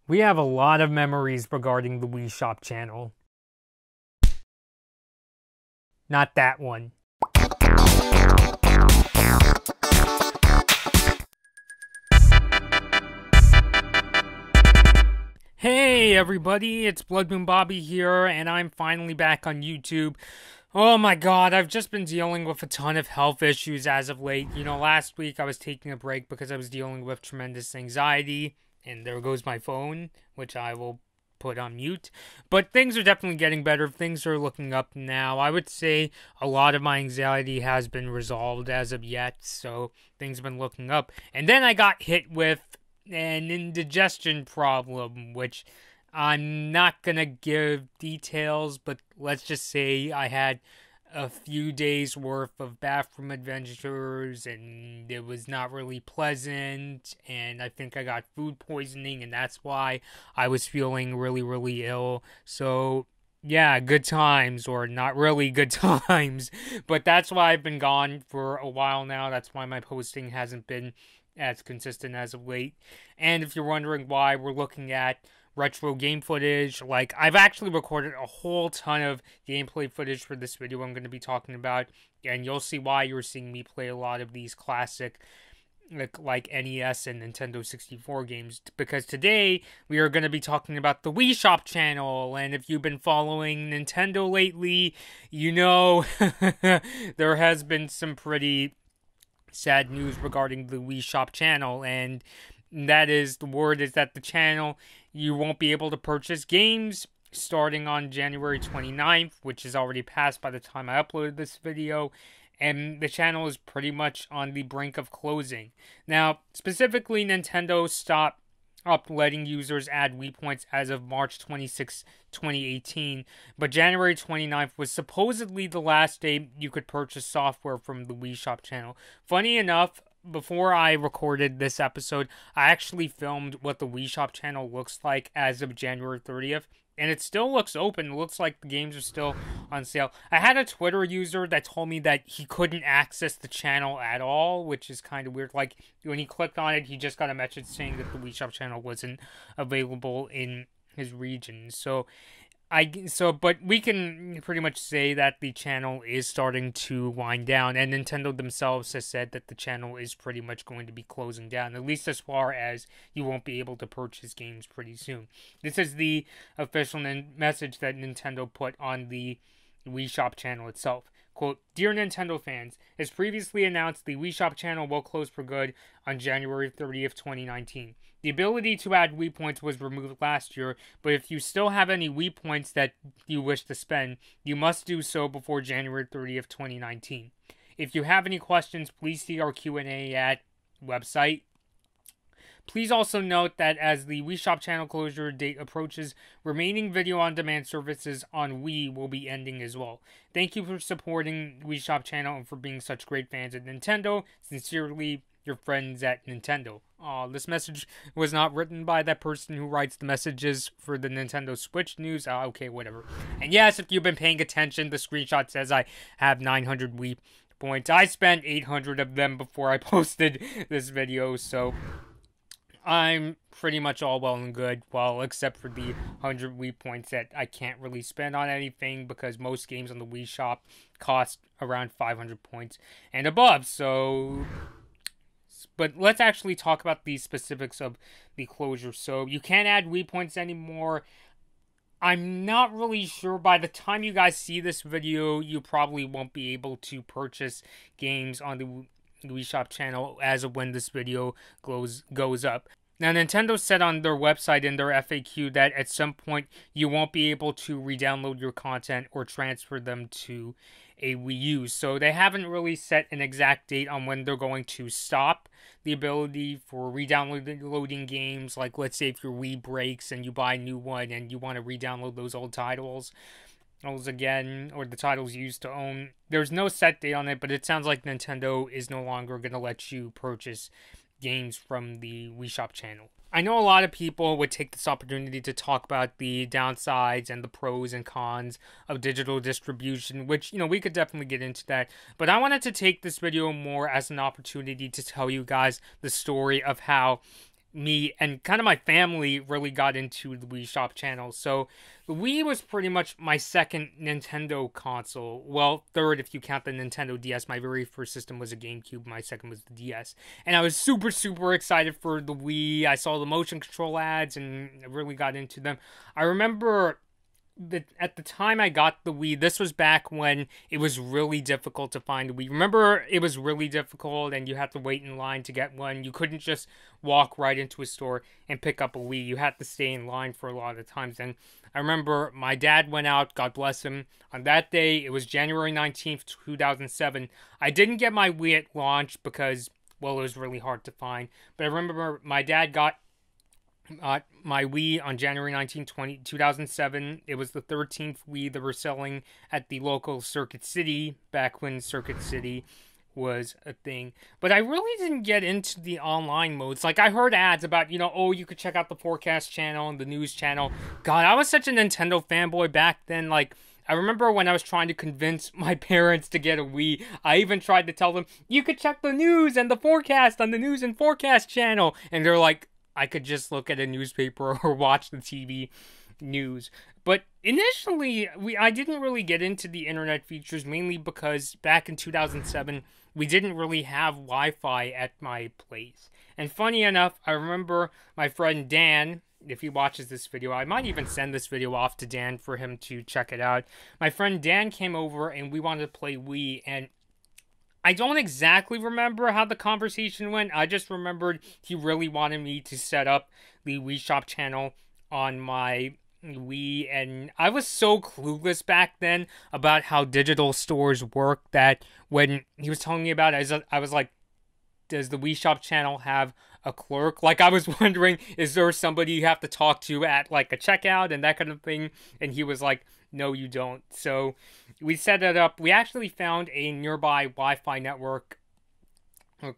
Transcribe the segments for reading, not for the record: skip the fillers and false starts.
We have a lot of memories regarding the Wii Shop Channel. Not that one. Hey everybody, it's Blood Moon Bobby here, and I'm finally back on YouTube. Oh my god, I've just been dealing with a ton of health issues as of late. You know, last week I was taking a break because I was dealing with tremendous anxiety. And there goes my phone, which I will put on mute. But things are definitely getting better. Things are looking up now. I would say a lot of my anxiety has been resolved as of yet. So things have been looking up. And then I got hit with an indigestion problem, which I'm not going to give details. But let's just say I had a few days worth of bathroom adventures and it was not really pleasant, and I think I got food poisoning, and that's why I was feeling really ill. So yeah, good times, or not really good times, but that's why I've been gone for a while now. That's why my posting hasn't been as consistent as of late. And if you're wondering why we're looking at retro game footage, like, I've actually recorded a whole ton of gameplay footage for this video I'm going to be talking about, and you'll see why you're seeing me play a lot of these classic like NES and Nintendo 64 games, because today we are going to be talking about the Wii Shop Channel. And if you've been following Nintendo lately, you know there has been some pretty sad news regarding the Wii Shop Channel, and that is, the word is that the channel, you won't be able to purchase games starting on January 29th, which is already passed by the time I uploaded this video, and the channel is pretty much on the brink of closing. Now, specifically, Nintendo stopped letting users add Wii Points as of March 26, 2018, but January 29th was supposedly the last day you could purchase software from the Wii Shop Channel. Funny enough, before I recorded this episode, I actually filmed what the Wii Shop Channel looks like as of January 30th, and it still looks open. It looks like the games are still on sale. I had a Twitter user that told me that he couldn't access the channel at all, which is kind of weird. Like, when he clicked on it, he just got a message saying that the Wii Shop Channel wasn't available in his region. But we can pretty much say that the channel is starting to wind down, and Nintendo themselves has said that the channel is pretty much going to be closing down, at least as far as you won't be able to purchase games pretty soon. This is the official message that Nintendo put on the Wii Shop Channel itself. Quote, "Dear Nintendo fans, as previously announced, the Wii Shop Channel will close for good on January 30th, 2019. The ability to add Wii Points was removed last year, but if you still have any Wii Points that you wish to spend, you must do so before January 30th, 2019. If you have any questions, please see our Q&A at website. Please also note that as the Wii Shop Channel closure date approaches, remaining video-on-demand services on Wii will be ending as well. Thank you for supporting Wii Shop Channel and for being such great fans of Nintendo. Sincerely, your friends at Nintendo." This message was not written by that person who writes the messages for the Nintendo Switch news. Okay, whatever. And yes, if you've been paying attention, the screenshot says I have 900 Wii Points. I spent 800 of them before I posted this video, so I'm pretty much all well and good, well, except for the 100 Wii Points that I can't really spend on anything because most games on the Wii Shop cost around 500 points and above, so... But let's actually talk about the specifics of the closure. So, you can't add Wii Points anymore. I'm not really sure. By the time you guys see this video, you probably won't be able to purchase games on the Wii Shop Channel as of when this video goes up. Now, Nintendo said on their website in their FAQ that at some point you won't be able to re-download your content or transfer them to a Wii U. So they haven't really set an exact date on when they're going to stop the ability for re-downloading games. Like, let's say if your Wii breaks and you buy a new one and you want to re-download those old titles again, or the titles you used to own. There's no set date on it, but it sounds like Nintendo is no longer going to let you purchase games from the Wii Shop Channel. I know a lot of people would take this opportunity to talk about the downsides and the pros and cons of digital distribution, which, we could definitely get into that. But I wanted to take this video more as an opportunity to tell you guys the story of how me and kind of my family really got into the Wii Shop Channel. So the Wii was pretty much my second Nintendo console. Well, third if you count the Nintendo DS. My very first system was a GameCube. My second was the DS. And I was super, super excited for the Wii. I saw the motion control ads and I really got into them. I remember at the time I got the Wii, this was back when it was really difficult to find a Wii. Remember, it was really difficult and you had to wait in line to get one. You couldn't just walk right into a store and pick up a Wii. You had to stay in line for a lot of times. And I remember my dad went out, God bless him, on that day. It was January 19th, 2007. I didn't get my Wii at launch because, well, it was really hard to find. But I remember my dad got my Wii on January 19, 2007. It was the 13th Wii that were selling at the local Circuit City, back when Circuit City was a thing. But I really didn't get into the online modes. Like, I heard ads about, oh, you could check out the forecast channel and the news channel. God, I was such a Nintendo fanboy back then. Like, I remember when I was trying to convince my parents to get a Wii, I even tried to tell them, you could check the news and the forecast on the news and forecast channel. And they're like, I could just look at a newspaper or watch the TV news. But initially, I didn't really get into the internet features, mainly because back in 2007, we didn't really have Wi-Fi at my place. And funny enough, I remember my friend Dan, if he watches this video, I might even send this video off to Dan for him to check it out. My friend Dan came over and we wanted to play Wii, and I don't exactly remember how the conversation went. I just remembered he really wanted me to set up the Wii Shop Channel on my Wii, and I was so clueless back then about how digital stores work that when he was telling me about it, I was like, does the Wii Shop Channel have a clerk? Like, I was wondering, is there somebody you have to talk to at, like, a checkout and that kind of thing? And he was like, no, you don't. So we set it up. We actually found a nearby Wi-Fi network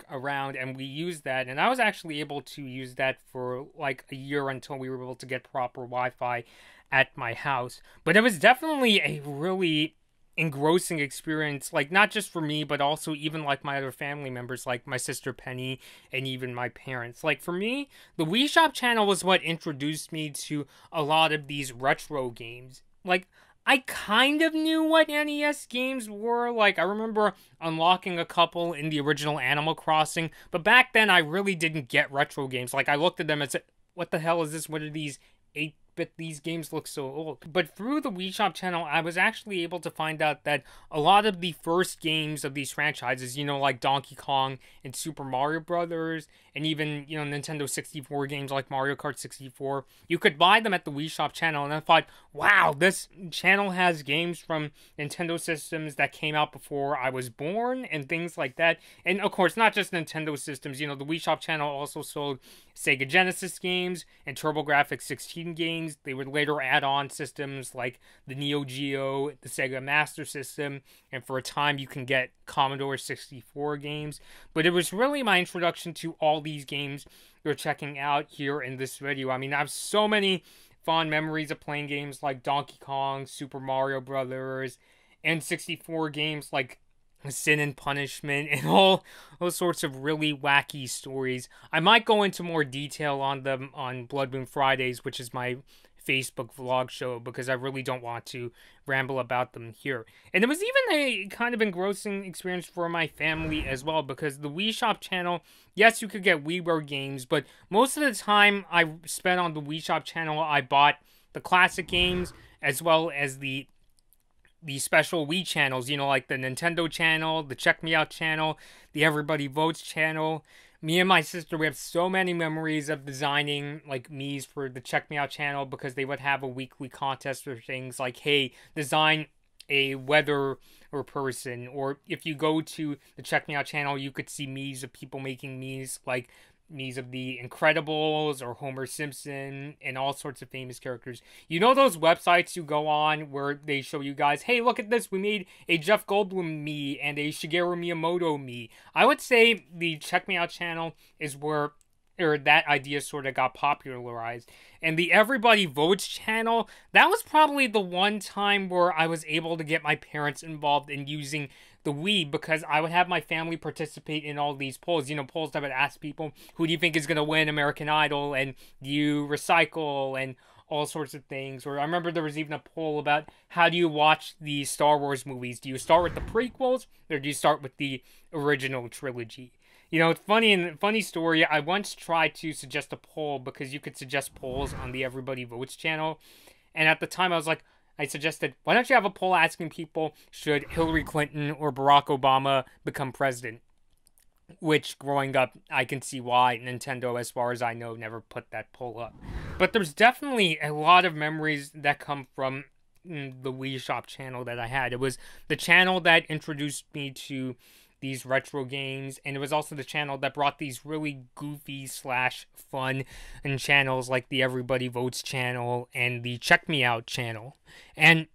around, and we used that. And I was actually able to use that for like a year until we were able to get proper Wi-Fi at my house. But it was definitely a really engrossing experience, like not just for me, but also even like my other family members, like my sister Penny and even my parents. Like for me, the Wii Shop Channel was what introduced me to a lot of these retro games. Like, I kind of knew what NES games were. Like, I remember unlocking a couple in the original Animal Crossing, but back then I really didn't get retro games. Like, I looked at them and said, what the hell is this? What are these 8-bit? These games look so old. But through the Wii Shop Channel, I was actually able to find out that a lot of the first games of these franchises, like Donkey Kong and Super Mario Brothers, and even, Nintendo 64 games like Mario Kart 64, you could buy them at the Wii Shop Channel. And I thought, wow, this channel has games from Nintendo systems that came out before I was born and things like that. And of course, not just Nintendo systems, the Wii Shop Channel also sold Sega Genesis games and TurboGrafx 16 games. They would later add on systems like the Neo Geo, the Sega Master System, and for a time you can get Commodore 64 games. But it was really my introduction to all these games you're checking out here in this video. I mean, I have so many fond memories of playing games like Donkey Kong, Super Mario Brothers, and 64 games like Sin and Punishment, and all those sorts of really wacky stories. I might go into more detail on them on Blood Moon Fridays, which is my Facebook vlog show, because I really don't want to ramble about them here. And it was even a kind of engrossing experience for my family as well, because the Wii Shop Channel, yes, you could get WiiWare games, but most of the time I spent on the Wii Shop Channel, I bought the classic games as well as the special Wii channels, like the Nintendo channel, the Check Me Out channel, the Everybody Votes channel. Me and my sister, we have so many memories of designing, like, Mii's for the Check Me Out channel, because they would have a weekly contest for things like, hey, design a weather or person. Or if you go to the Check Me Out channel, you could see Mii's of people making Mii's, like Mii's of the Incredibles or Homer Simpson and all sorts of famous characters. Those websites you go on where they show you guys, hey, look at this, we made a Jeff Goldblum Mii and a Shigeru Miyamoto Mii. I would say the Check Me Out channel is where that idea sort of got popularized. And the Everybody Votes channel, that was probably the one time where I was able to get my parents involved in using the Wii, because I would have my family participate in all these polls. You know, polls that would ask people, who do you think is going to win American Idol, and do you recycle, and all sorts of things. Or I remember there was even a poll about, how do you watch the Star Wars movies? Do you start with the prequels, or do you start with the original trilogy? You know, it's funny story. I once tried to suggest a poll, because you could suggest polls on the Everybody Votes channel. And at the time, I suggested, why don't you have a poll asking people, should Hillary Clinton or Barack Obama become president? Which, growing up, I can see why Nintendo, as far as I know, never put that poll up. But there's definitely a lot of memories that come from the Wii Shop channel that I had. It was the channel that introduced me to these retro games, and it was also the channel that brought these really goofy / fun and channels like the Everybody Votes channel and the Check Me Out channel. And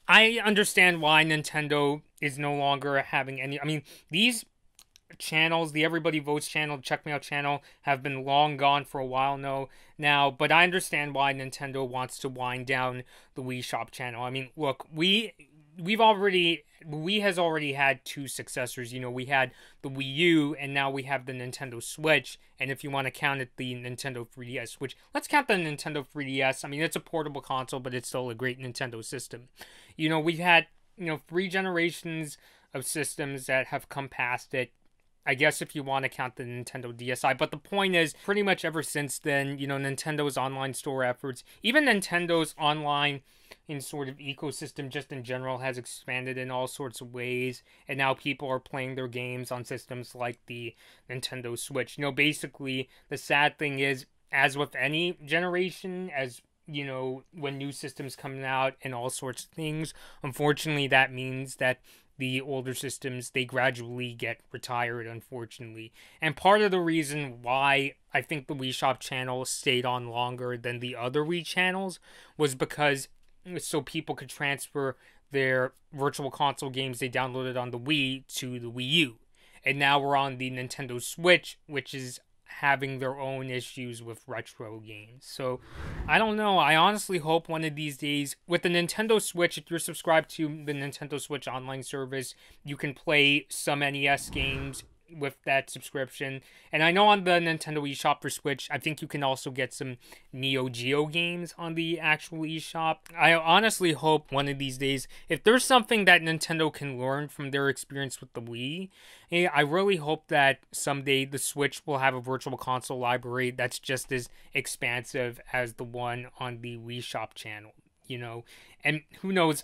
I understand why Nintendo is no longer having any... I mean, these channels, the Everybody Votes channel, Check Me Out channel, have been long gone for a while now, but I understand why Nintendo wants to wind down the Wii Shop channel. I mean, look, Wii has already had two successors. You know, we had the Wii U, and now we have the Nintendo Switch, and if you want to count it, the Nintendo 3DS, which, let's count the Nintendo 3DS. I mean, it's a portable console, but it's still a great Nintendo system. You know, we've had, 3 generations of systems that have come past it. I guess if you want to count the Nintendo DSi. But the point is, pretty much ever since then, Nintendo's online store efforts, even Nintendo's online sort of ecosystem just in general has expanded in all sorts of ways. And now people are playing their games on systems like the Nintendo Switch. Basically, the sad thing is, as with any generation, as when new systems come out and all sorts of things, unfortunately, that means that the older systems, they gradually get retired, unfortunately. And part of the reason why I think the Wii Shop channel stayed on longer than the other Wii channels was because so people could transfer their virtual console games they downloaded on the Wii to the Wii U. And now we're on the Nintendo Switch, which is having their own issues with retro games. So, I don't know. I honestly hope one of these days, with the Nintendo Switch, if you're subscribed to the Nintendo Switch online service, you can play some NES games with that subscription. And I know on the Nintendo eShop for Switch, I think you can also get some Neo Geo games on the actual eShop. I honestly hope one of these days, if there's something that Nintendo can learn from their experience with the Wii, I really hope that someday the Switch will have a virtual console library that's just as expansive as the one on the Wii Shop channel. And who knows,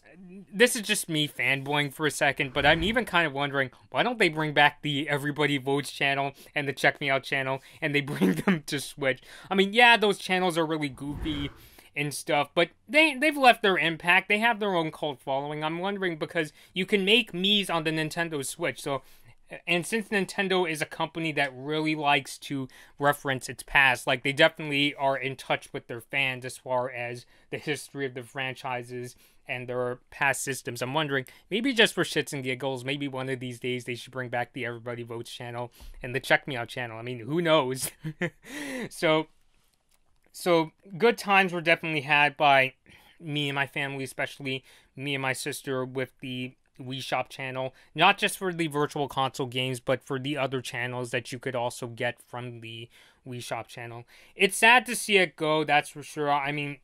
this is just me fanboying for a second, but I'm even kind of wondering, why don't they bring back the Everybody Votes channel and the Check Me Out channel, and they bring them to Switch? I mean, yeah, those channels are really goofy and stuff, but they've left their impact. They have their own cult following. I'm wondering, because you can make Miis on the Nintendo Switch, and since Nintendo is a company that really likes to reference its past, like, they definitely are in touch with their fans as far as the history of the franchises and their past systems. I'm wondering, maybe just for shits and giggles, maybe one of these days they should bring back the Everybody Votes channel and the Check Me Out channel. I mean, who knows? So good times were definitely had by me and my family, especially me and my sister, with the Wii Shop channel, not just for the virtual console games, but for the other channels that you could also get from the Wii Shop channel. It's sad to see it go, that's for sure. I mean,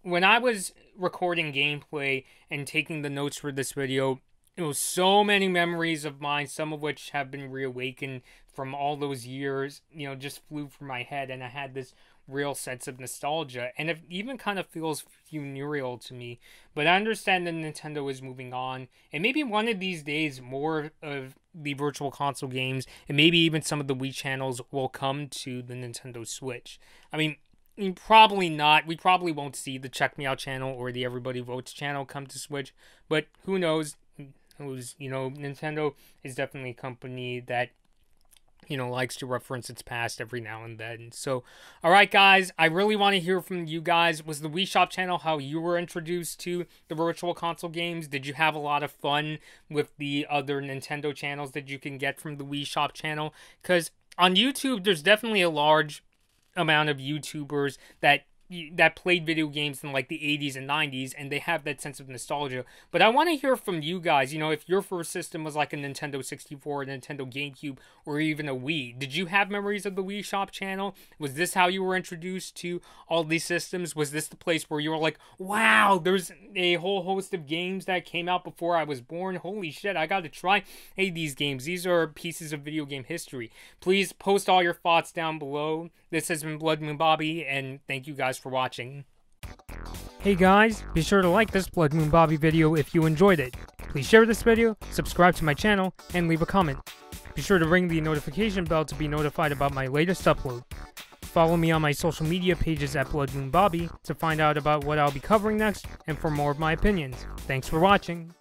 when I was recording gameplay and taking the notes for this video, it was so many memories of mine, some of which have been reawakened from all those years, just flew through my head, and I had this real sense of nostalgia, and it even kind of feels funereal to me. But I understand that Nintendo is moving on, and maybe one of these days more of the virtual console games, and maybe even some of the Wii channels, will come to the Nintendo Switch. I mean, probably not. We probably won't see the Check Me Out channel or the Everybody Votes channel come to Switch, but who knows? Nintendo is definitely a company that likes to reference its past every now and then. So, alright guys, I really want to hear from you guys. Was the Wii Shop channel how you were introduced to the virtual console games? Did you have a lot of fun with the other Nintendo channels that you can get from the Wii Shop channel? Because on YouTube, there's definitely a large amount of YouTubers that that played video games in like the 80s and 90s, and they have that sense of nostalgia. But I want to hear from you guys. You know, if your first system was like a Nintendo 64, a Nintendo GameCube, or even a Wii, did you have memories of the Wii Shop Channel? Was this how you were introduced to all these systems? Was this the place where you were like, wow, there's a whole host of games that came out before I was born? Holy shit, I gotta try these games. These are pieces of video game history. Please post all your thoughts down below. This has been Blood Moon Bobby, and thank you guys for watching. Hey guys, be sure to like this Blood Moon Bobby video if you enjoyed it. Please share this video, subscribe to my channel, and leave a comment. Be sure to ring the notification bell to be notified about my latest upload. Follow me on my social media pages at Blood Moon Bobby to find out about what I'll be covering next and for more of my opinions. Thanks for watching.